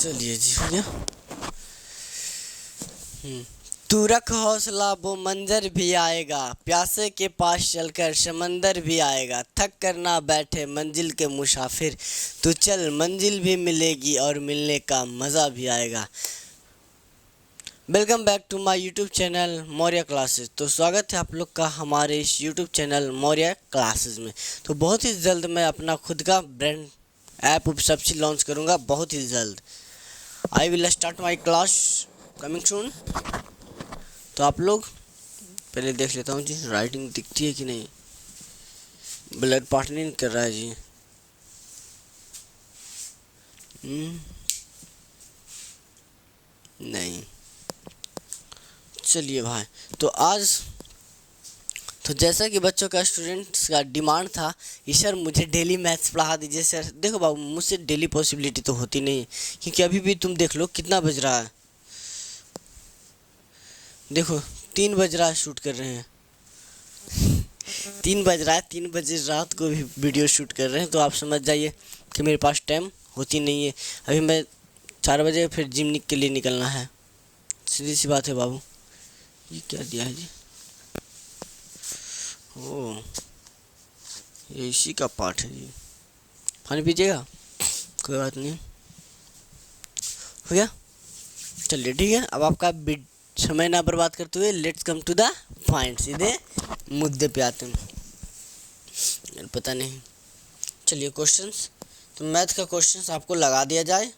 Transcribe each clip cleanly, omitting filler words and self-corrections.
चलिए जी, हो गया। तू रख हौसला, वो मंजर भी आएगा, प्यासे के पास चलकर समंदर भी आएगा, थक कर ना बैठे मंजिल के मुसाफिर, तू चल मंजिल भी मिलेगी और मिलने का मज़ा भी आएगा। Welcome back to my YouTube channel Maurya classes. तो स्वागत है आप लोग का हमारे इस यूट्यूब चैनल मौर्य क्लासेस में। तो बहुत ही जल्द मैं अपना खुद का ब्रांड ऐप सब चीज़ लॉन्च करूँगा, बहुत ही जल्द। I will start my class coming soon. तो आप लोग पहले देख लेता हूँ जी, राइटिंग दिखती है कि नहीं। ब्लड पार्ट नहीं कर रहा है जी। नहीं, चलिए भाई। तो आज तो जैसा कि बच्चों का स्टूडेंट्स का डिमांड था कि सर मुझे डेली मैथ्स पढ़ा दीजिए सर। देखो बाबू, मुझसे डेली पॉसिबिलिटी तो होती नहीं है, क्योंकि अभी भी तुम देख लो कितना बज रहा है। देखो 3 बज रहा है, शूट कर रहे हैं 3 बज रहा है, 3 बजे रात को भी वीडियो शूट कर रहे हैं। तो आप समझ जाइए कि मेरे पास टाइम होती नहीं है। अभी मैं 4 बजे फिर जिम के लिए निकलना है, सीधी सी बात है बाबू। ये क्या दिया है जी? ओह, ये इसी का पार्ट है जी। पानी पीजिएगा, कोई बात नहीं, हो गया। चलिए ठीक है, अब आपका समय ना बर्बाद करते हुए let's come to the point, सीधे मुद्दे पे आते हैं। पता नहीं, चलिए क्वेश्चंस। तो मैथ का क्वेश्चंस आपको लगा दिया जाए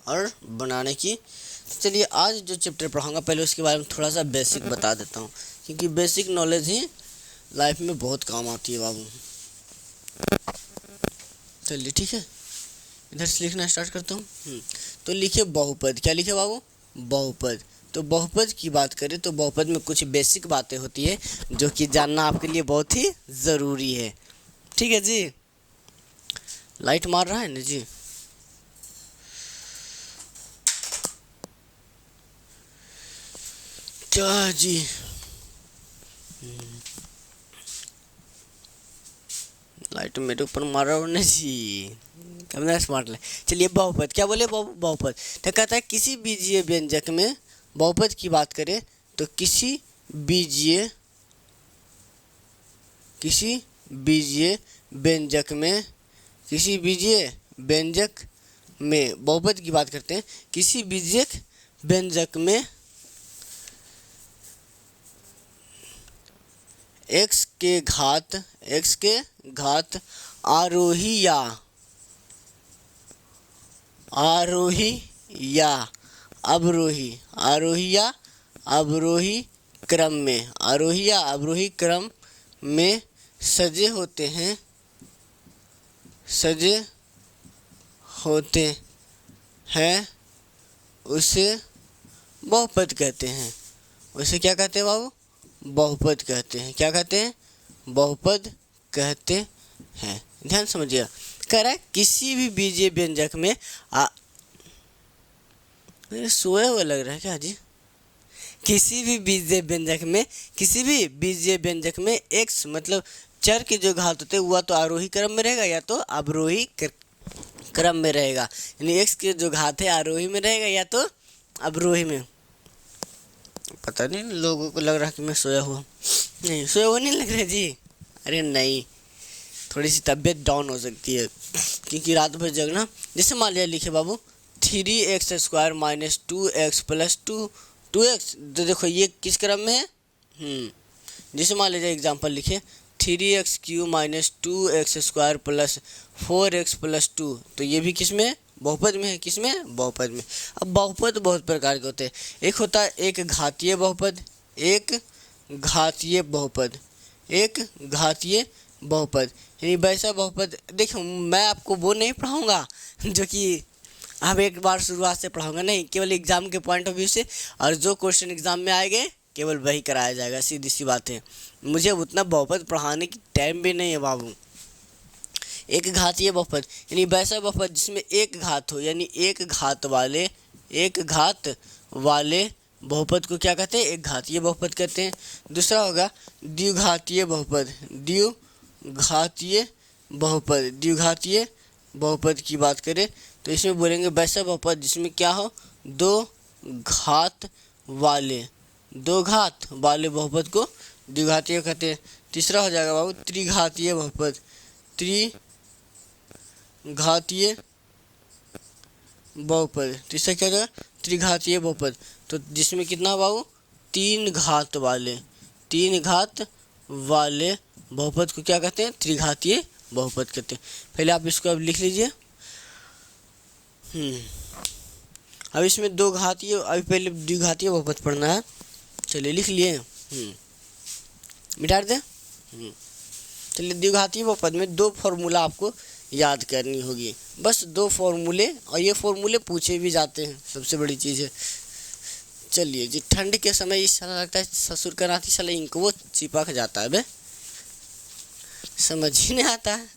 और बनाने की। तो चलिए आज जो चैप्टर पढ़ाऊँगा, पहले उसके बारे में थोड़ा सा बेसिक बता देता हूँ, क्योंकि बेसिक नॉलेज ही लाइफ में बहुत काम आती है बाबू। चलिए ठीक है, इधर से लिखना स्टार्ट करता हूँ। तो लिखे बहुपद। क्या लिखे बाबू? बहुपद। तो बहुपद की बात करें तो बहुपद में कुछ बेसिक बातें होती है जो कि जानना आपके लिए बहुत ही ज़रूरी है। ठीक है जी, लाइट मार रहा है ना जी। क्या जी? लाइट मेरे ऊपर मार रहा हो ना जी, कैमरा स्मार्ट है। चलिए बहुपद क्या बोले बाबू? बहुपद तो कहता है किसी बीजीय व्यंजक में, बहुपद की बात करें तो किसी बीजीय व्यंजक में, किसी बीजीय व्यंजक में बहुपद की बात करते हैं। किसी बीजीय व्यंजक में x के घात आरोही या अवरोही क्रम में सजे होते हैं उसे बहुपद कहते हैं। उसे क्या कहते हैं बाबू? बहुपद कहते हैं। क्या कहते हैं? बहुपद कहते हैं। ध्यान समझिएगा, कह रहा है किसी भी बीजीय व्यंजक में सोए हुए लग रहा है क्या जी? किसी भी बीजीय व्यंजक में x मतलब चर के जो घात होते हैं वह तो आरोही क्रम में रहेगा या तो अवरोही क्रम में रहेगा। यानी x के जो घात है आरोही में रहेगा या तो अवरोही में। पता नहीं लोगों को लग रहा है कि मैं सोया हुआ नहीं लग रहा जी। अरे नहीं, थोड़ी सी तबीयत डाउन हो सकती है क्योंकि रात भर जगना। जैसे मान लिया लिखे बाबू 3x² - 2x + 2x, तो देखो ये किस क्रम में है? जैसे मान लीजिए एग्जांपल लिखे 3x³ - 2x² + 4x + 2, तो ये भी किस में? बहुपद में है। किस में? बहुपद में। अब बहुपद बहुत प्रकार के होते हैं। एक होता है एक घातीय बहुपद, यानी वैसा बहुपद। देखो मैं आपको वो नहीं पढ़ाऊँगा जो कि अब एक बार शुरुआत से पढ़ाऊँगा, नहीं, केवल एग्ज़ाम के पॉइंट ऑफ व्यू से, और जो क्वेश्चन एग्ज़ाम में आएंगे केवल वही कराया जाएगा। सीधी सी बात है, मुझे उतना बहुपद पढ़ाने की टाइम भी नहीं है बाबू। एक घातीय बहुपद यानी वैसा बहुपद जिसमें एक घात हो, यानी एक घात वाले बहुपद को क्या कहते हैं? एक घातीय बहुपद कहते हैं। दूसरा होगा द्विघातीय बहुपद की बात करें तो इसमें बोलेंगे वैसा बहुपद जिसमें क्या हो, दो घात वाले बहुपद को द्विघातीय कहते हैं। तीसरा हो जाएगा बाबू त्रिघातीय बहुपद, त्रिघातीय बहुपद। तीसरा क्या होगा, त्रिघातीय बहुपद, तो जिसमें कितना बाबू, तीन घात वाले बहुपद को क्या कहते हैं, त्रिघातीय बहुपद कहते हैं। पहले आप इसको अब लिख लीजिए। अब इसमें दो घातीय, अभी पहले द्विघातीय बहुपद पढ़ना है। चलिए लिख लिए, मिटा दें। चलिए द्विघातीय बहुपद में दो फॉर्मूला आपको याद करनी होगी, बस दो फॉर्मूले, और ये फॉर्मूले पूछे भी जाते हैं, सबसे बड़ी चीज़ है। चलिए जी, ठंड के समय इस साल लगता है ससुर का नाती साला इंक वो चिपक जाता है बे, समझ ही नहीं आता है।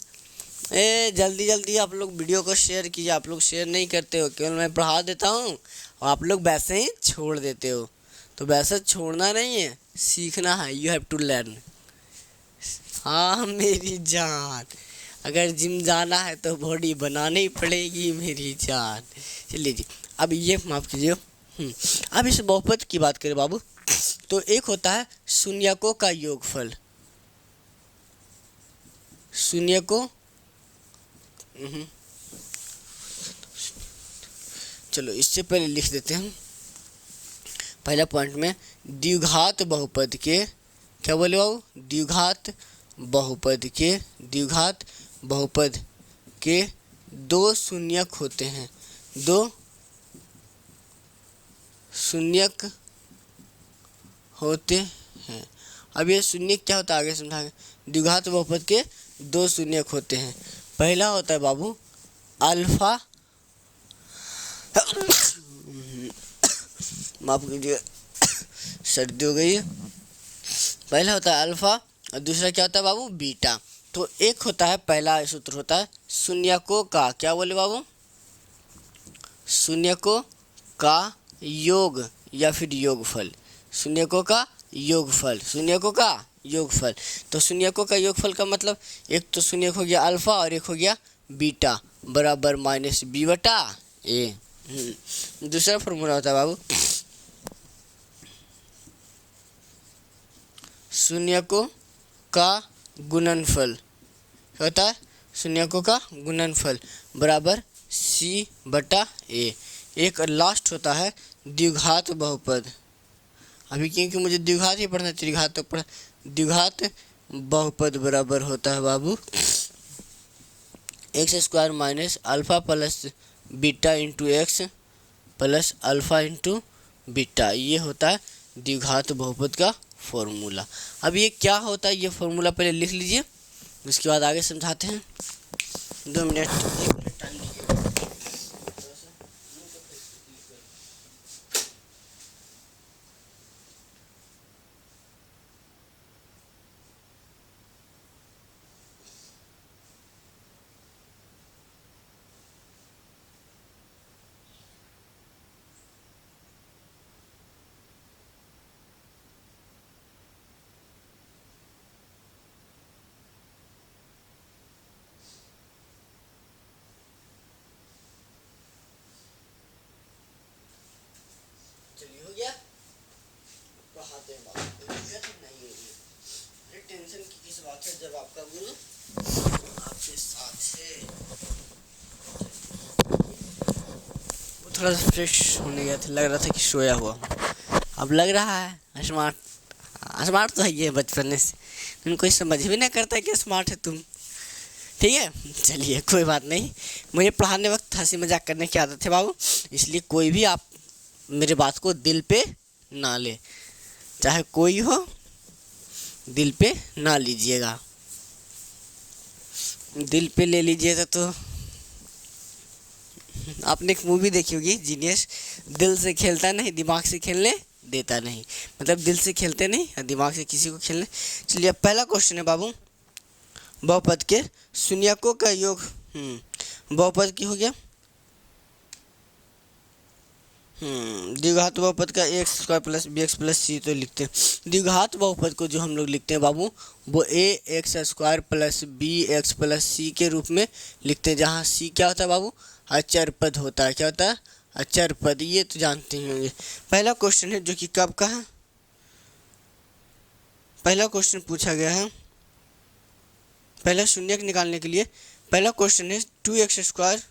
जल्दी जल्दी आप लोग वीडियो को शेयर कीजिए। आप लोग शेयर नहीं करते हो, केवल मैं पढ़ा देता हूँ और आप लोग वैसे ही छोड़ देते हो। तो वैसे छोड़ना नहीं है, सीखना है, यू हैव टू लर्न। हाँ मेरी जान, अगर जिम जाना है तो बॉडी बनानी पड़ेगी मेरी जान। चलिए जी, अब ये माफ़ कीजिए। अब इस बहुपद की बात करें बाबू, तो एक होता है शून्यकों का योगफल। शून्यकों, चलो इससे पहले लिख देते हैं पहला पॉइंट में, द्विघात बहुपद के, क्या बोले बाबू, द्विघात बहुपद के दो शून्यक होते हैं, दो शून्यक होते हैं। अब ये शून्यक क्या होता है आगे समझाएंगे। द्विघात बहुपद के दो शून्यक होते हैं। पहला होता है बाबू अल्फा, माफ कीजिए सर्दी हो गई है। पहला होता है अल्फा और दूसरा क्या होता है बाबू, बीटा। तो एक होता है, पहला सूत्र होता है शून्यकों का, क्या बोले बाबू, शून्यकों का योग या फिर योगफल, शून्यकों का योगफल, तो शून्यकों का योगफल का मतलब, एक तो शून्यक हो गया अल्फा और एक हो गया बीटा, बराबर माइनस बी बटा ए। दूसरा फॉर्मूला होता है बाबू शून्यकों का गुणनफल, क्या होता है, शून्यकों का गुणनफल बराबर सी बटा ए। एक लास्ट होता है द्विघात बहुपद। अभी क्योंकि मुझे द्विघात ही पढ़ना, त्रिघात तो पढ़ा, द्विघात बहुपद बराबर होता है बाबू x square minus alpha plus beta into x plus alpha into beta. ये होता है द्विघात बहुपद का फॉर्मूला। अब ये क्या होता है, ये फॉर्मूला पहले लिख लीजिए, उसके बाद आगे समझाते हैं। 2 मिनट, 1 मिनट टाइम लीजिए। चलिए हो गया, पढ़ाते हैं बात, कोई दिक्कत नहीं होगी। अरे टेंशन की किस बात है जब आपका गुरु आपके साथ है। वो थोड़ा सा फ्रेश होने गया था, लग रहा था कि सोया हुआ। अब लग रहा है स्मार्ट तो है ये बचपन से, तुम कोई समझ भी नहीं करता कि स्मार्ट है तुम, ठीक है। चलिए कोई बात नहीं, मुझे पढ़ाने वक्त हंसी मजाक करने की आदत है बाबू, इसलिए कोई भी आप मेरे बात को दिल पे ना ले, चाहे कोई हो दिल पे ना लीजिएगा, दिल पे ले लीजिएगा तो आपने एक मूवी देखी होगी जीनियस, दिल से खेलता नहीं दिमाग से खेलने देता नहीं, मतलब दिल से खेलते नहीं और दिमाग से किसी को खेलने। चलिए पहला क्वेश्चन है बाबू, बहुपद के शून्यकों का योग, बहुपद की हो गया, द्विघात बहुपद का x square plus b x plus c तो लिखते हैं। द्विघात बहुपद को जो हम लोग लिखते हैं बाबू, वो a x square plus b x plus c के रूप में लिखते हैं, जहाँ सी क्या होता है बाबू, अचर पद होता है। क्या होता है, अचर पद। ये तो जानते ही होंगे। पहला क्वेश्चन है जो कि कब का है, पहला क्वेश्चन पूछा गया है, पहला शून्यक निकालने के लिए पहला क्वेश्चन है 2x स्क्वायर,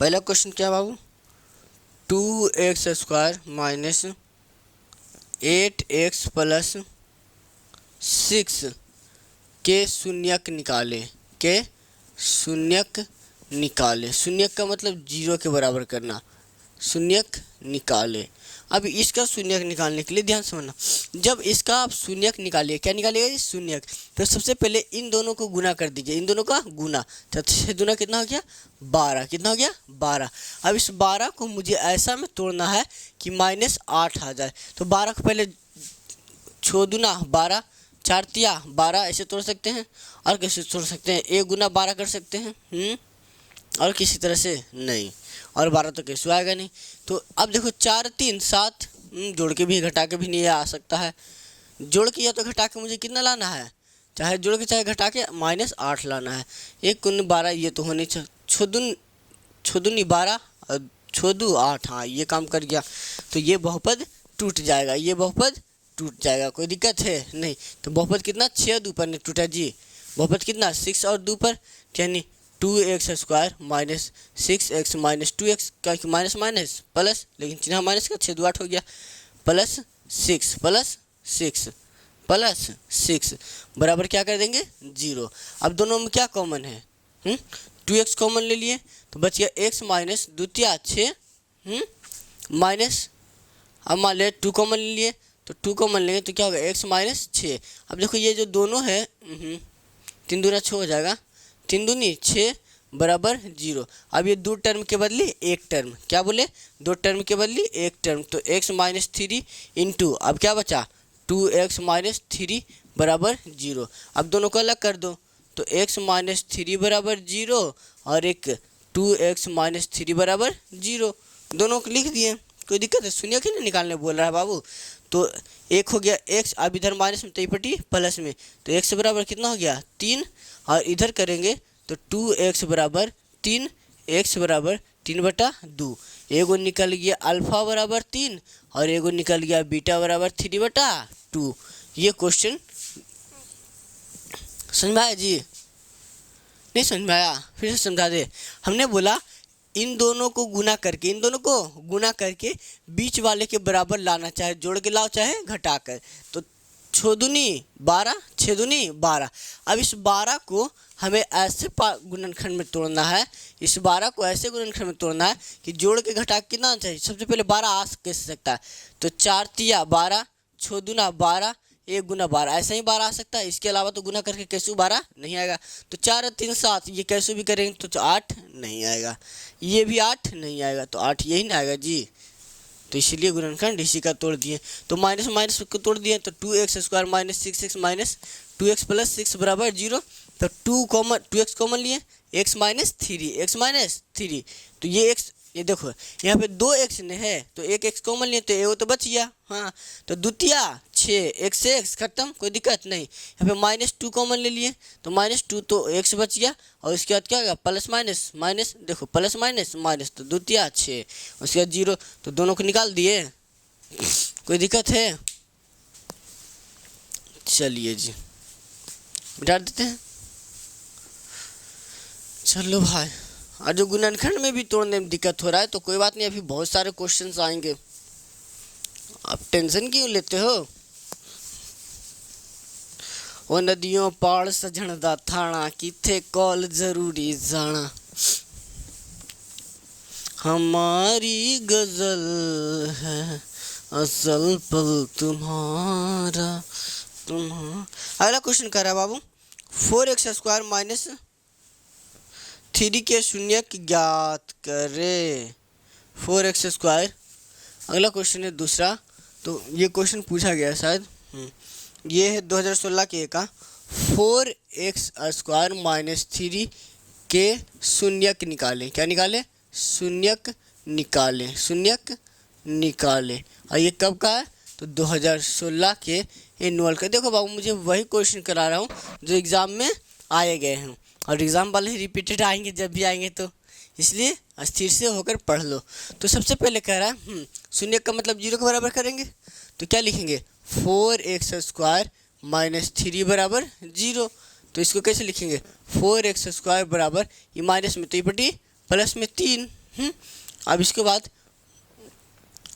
पहला क्वेश्चन क्या बाबू, 2x square minus 8x plus 6 के शून्यक निकाले, के शून्यक निकाले। शून्यक का मतलब जीरो के बराबर करना, शून्यक निकाले। अब इसका शून्यक निकालने के लिए ध्यान समझना, जब इसका आप शून्यक निकालिए, क्या निकालिएगा जी, शून्यक, तो सबसे पहले इन दोनों को गुना कर दीजिए, इन दोनों का गुना, तो 6 दूना कितना हो गया 12, कितना हो गया 12। अब इस 12 को मुझे ऐसा में तोड़ना है कि -8 आ जाए, तो 12 को पहले 6 दूना 12, 4 तिया 12 ऐसे तोड़ सकते हैं। और कैसे तोड़ सकते हैं, 1 गुना 12 कर सकते हैं, और किसी तरह से नहीं, और 12 तो कैसे आएगा नहीं। तो अब देखो 4 3 7, जोड़ के भी घटा के भी नहीं आ सकता है, जोड़ के या तो घटा के मुझे कितना लाना है, चाहे जोड़ के चाहे घटा के -8 लाना है। 1 गुना 12 ये तो होने, 6 दूनी 12 और 6 दू 8, हाँ ये काम कर गया। तो ये बहुपद टूट जाएगा, ये बहुपद टूट जाएगा, कोई दिक्कत है नहीं। तो बहुपद कितना 6 दू पर नहीं टूटा जी, बहुपद कितना 6 और 2 पर, यानी 2x square minus 6x minus 2x, क्या माइनस माइनस प्लस, लेकिन चिन्ह माइनस का 6 2 8 हो गया, प्लस 6 प्लस 6 प्लस 6 बराबर क्या कर देंगे 0। अब दोनों में क्या कॉमन है, 2x कॉमन ले लिए तो बच गया x माइनस द्वितीय 6, माइनस, अब मान लिया 2 कॉमन ले लिए तो 2 कॉमन लेंगे तो क्या होगा x माइनस 6। अब देखो ये जो दोनों है 3 दूना 6 हो जाएगा, 3 दूनी 6 बराबर 0। अब ये 2 टर्म के बदले 1 टर्म, क्या बोले 2 टर्म के बदले 1 टर्म, तो x माइनस 3 इंटू, अब क्या बचा 2x माइनस 3 बराबर 0। अब दोनों को अलग कर दो तो x माइनस 3 बराबर 0 और एक 2x माइनस 3 बराबर 0, दोनों को लिख दिए, कोई दिक्कत है, सुनिए कि नहीं निकालने बोल रहा है बाबू। तो एक हो गया x, अब इधर माइनस में तई पट्टी प्लस में, तो x बराबर कितना हो गया 3, और इधर करेंगे तो 2x बराबर 3, x बराबर 3/2, एगो निकल गया अल्फा बराबर 3 और एगो निकल गया बीटा बराबर 3/2। ये क्वेश्चन समझ में आया जी, नहीं समझ में आया, फिर से समझा दे। हमने बोला इन दोनों को गुना करके, इन दोनों को गुना करके बीच वाले के बराबर लाना, चाहे जोड़ के लाओ चाहे घटा कर। तो 6 दूनी 12, 6 दूनी 12। अब इस 12 को हमें ऐसे गुणनखंड में तोड़ना है, इस 12 को ऐसे गुणनखंड में तोड़ना है कि जोड़ के घटा कितना चाहिए, सबसे पहले 12 आ कैसे सकता है, तो 4 तिया 12, 6 दूना 12, 1 गुना 12, ऐसे ही 12 आ सकता है। इसके अलावा तो गुना करके कैसे 12 नहीं आएगा। तो 4 और 3 7, ये कैसे भी करेंगे तो 8 नहीं आएगा, ये भी 8 नहीं आएगा, तो 8 यही ना आएगा जी। तो इसीलिए गुणनखंड इसी का तोड़ दिए, तो माइनस माइनस को तोड़ दिए, तो 2x square minus 6x minus 2x plus 6 बराबर 0। तो 2x कॉमन लिए, x माइनस 3, x माइनस 3, तो ये x, ये देखो यहाँ पे 2x ने है तो एक x कॉमन लिए तो एगो तो बच गया, हाँ, तो द्वितीय 6, x से x खत्म, कोई दिक्कत नहीं। यहाँ पे -2 कॉमन ले लिए तो -2 तो x बच गया, और उसके बाद क्या होगा प्लस माइनस माइनस, देखो प्लस माइनस माइनस, तो द्वितीय 6, उसके बाद 0, तो दोनों को निकाल दिए, कोई दिक्कत है, चलिए जी मिटा देते हैं। चलो भाई, और जो गुणनखंड में भी तोड़ने में दिक्कत हो रहा है तो कोई बात नहीं, अभी बहुत सारे क्वेश्चंस आएंगे, आप टेंशन क्यों लेते हो। वो नदियों पाड़ सजण दा थाना, किथे कॉल जरूरी जाना, हमारी गजल है असल पल तुम्हारा। अगला क्वेश्चन कर रहा है बाबू, 4x स्क्वायर माइनस 3 के शून्यक ज्ञात करे, 4x स्क्वायर। अगला क्वेश्चन है दूसरा, तो ये क्वेश्चन पूछा गया है शायद, ये है 2016 के का, 4x स्क्वायर माइनस 3 के शून्यक निकालें। क्या निकालें? शून्यक निकालें, शून्यक निकालें। और ये कब का है? तो 2016 के एनुअल का। देखो बाबू, मुझे वही क्वेश्चन करा रहा हूँ जो एग्ज़ाम में आए गए हैं, और एग्ज़ाम वाले रिपीटेड आएंगे जब भी आएंगे, तो इसलिए स्थिर से होकर पढ़ लो। तो सबसे पहले कह रहा है शून्य का मतलब 0 के बराबर करेंगे, तो क्या लिखेंगे? 4x² माइनस 3 बराबर 0। तो इसको कैसे लिखेंगे? 4x² बराबर, ये माइनस में तो ये पटी प्लस में 3। अब इसके बाद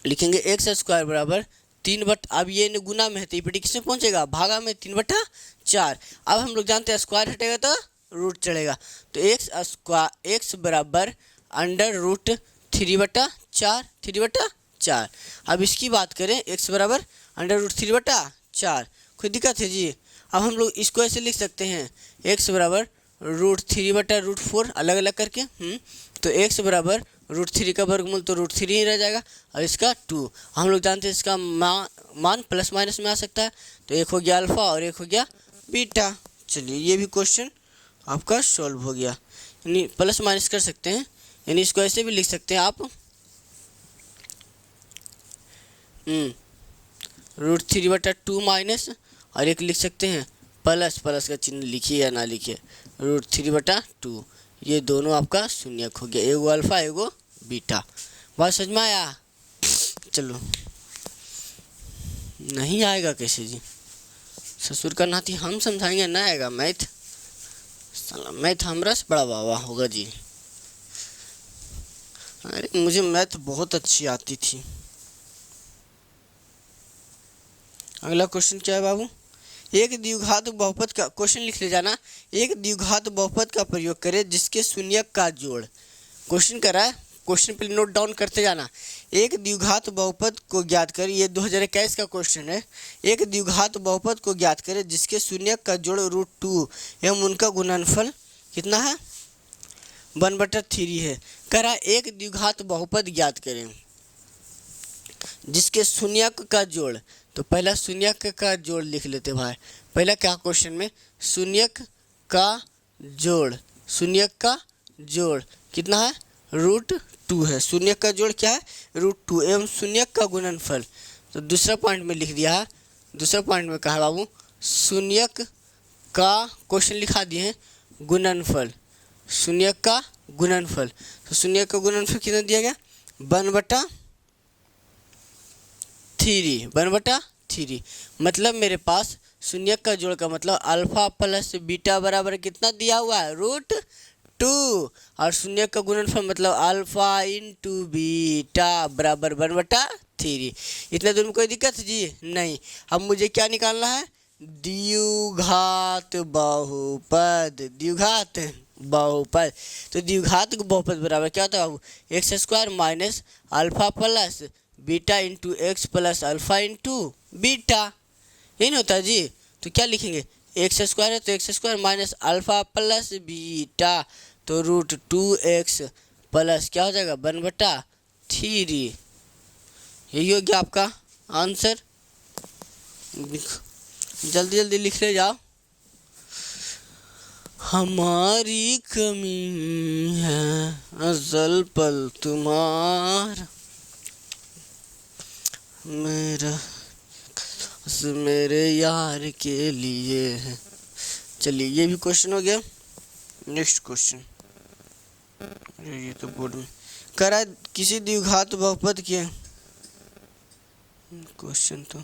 लिखेंगे x² बराबर 3 अब ये गुना में है तो ये पटी किसमें पहुंचेगा? भागा में, 3/4। अब हम लोग जानते हैं स्क्वायर हटेगा तो रूट चढ़ेगा, तो x बराबर अंडर रूट 3/4, 3/4। अब इसकी बात करें, x बराबर अंडर रूट 3/4, कोई दिक्कत है जी? अब हम लोग इसको ऐसे लिख सकते हैं, x बराबर रूट 3/√4 अलग अलग करके। तो x बराबर √3 का वर्गमूल तो √3 ही रह जाएगा, और इसका 2। हम लोग जानते हैं इसका मान प्लस माइनस में आ सकता है, तो एक हो गया अल्फ़ा और एक हो गया बीटा। चलिए, ये भी क्वेश्चन आपका सॉल्व हो गया। यानी प्लस माइनस कर सकते हैं, यानी इसको ऐसे भी लिख सकते हैं आप, √3/2 माइनस, और एक लिख सकते हैं प्लस, प्लस का चिन्ह लिखिए या ना लिखिए, √3/2। ये दोनों आपका शून्यक हो गया, एगो अल्फ़ा एगो बीटा। बात समझ में आया? चलो, नहीं आएगा कैसे जी? ससुर का नाती हम समझाएंगे, ना आएगा मैथ? साला मैथ हमरा से बड़ा बाबा होगा जी। अरे मुझे मैथ बहुत अच्छी आती थी। अगला क्वेश्चन क्या है बाबू? एक द्विघात बहुपद का क्वेश्चन लिख ले जाना। एक द्विघात बहुपद का प्रयोग करें जिसके शून्यक का जोड़। क्वेश्चन करा है, क्वेश्चन पे नोट डाउन करते जाना। एक द्विघात बहुपद को ज्ञात करें, ये 2021 का क्वेश्चन है। एक द्विघात बहुपद को ज्ञात करें जिसके शून्यक का जोड़ √2 एवं उनका गुणनफल कितना है? 1/3 है। करा एक द्विघात बहुपद ज्ञात करें जिसके शून्यक का जोड़, तो पहला शून्यक का जोड़ लिख लेते भाई। पहला क्या क्वेश्चन में? शून्यक का जोड़, शून्यक का जोड़ कितना है? √2 है। शून्यक का जोड़ क्या है? √2 एवं शून्यक का गुणनफल। तो दूसरा पॉइंट में लिख दिया है, दूसरा पॉइंट में कहा बाबू शून्यक का, क्वेश्चन लिखा दिए हैं गुणनफल, शून्यक का गुणनफल। तो शून्यक का गुणनफल कितना दिया गया? 1/3। मतलब मेरे पास शून्यक का जोड़ का मतलब अल्फा प्लस बीटा बराबर कितना दिया हुआ है? √2। और शून्यक का गुणनफल मतलब अल्फा इंटू बीटा बराबर 1/3। इतने दूर में कोई दिक्कत है जी? नहीं। अब मुझे क्या निकालना है? द्विघात बहुपद, द्विघात बहुपद। तो द्विघात बहुपद बराबर क्या होता है? x² minus alpha plus beta into x plus alpha into beta, यही होता है जी। तो क्या लिखेंगे? x² है तो x² minus alpha plus beta, तो √2x प्लस क्या हो जाएगा? 1/3। यही हो गया आपका आंसर। जल्दी जल्दी लिख ले जाओ। हमारी कमी है अज़ल पल तुम्हारा, मेरे यार के लिए है। चलिए, ये भी क्वेश्चन हो गया। नेक्स्ट क्वेश्चन, ये तो बोर्ड में करा किसी द्विघात बहुपद के क्वेश्चन तो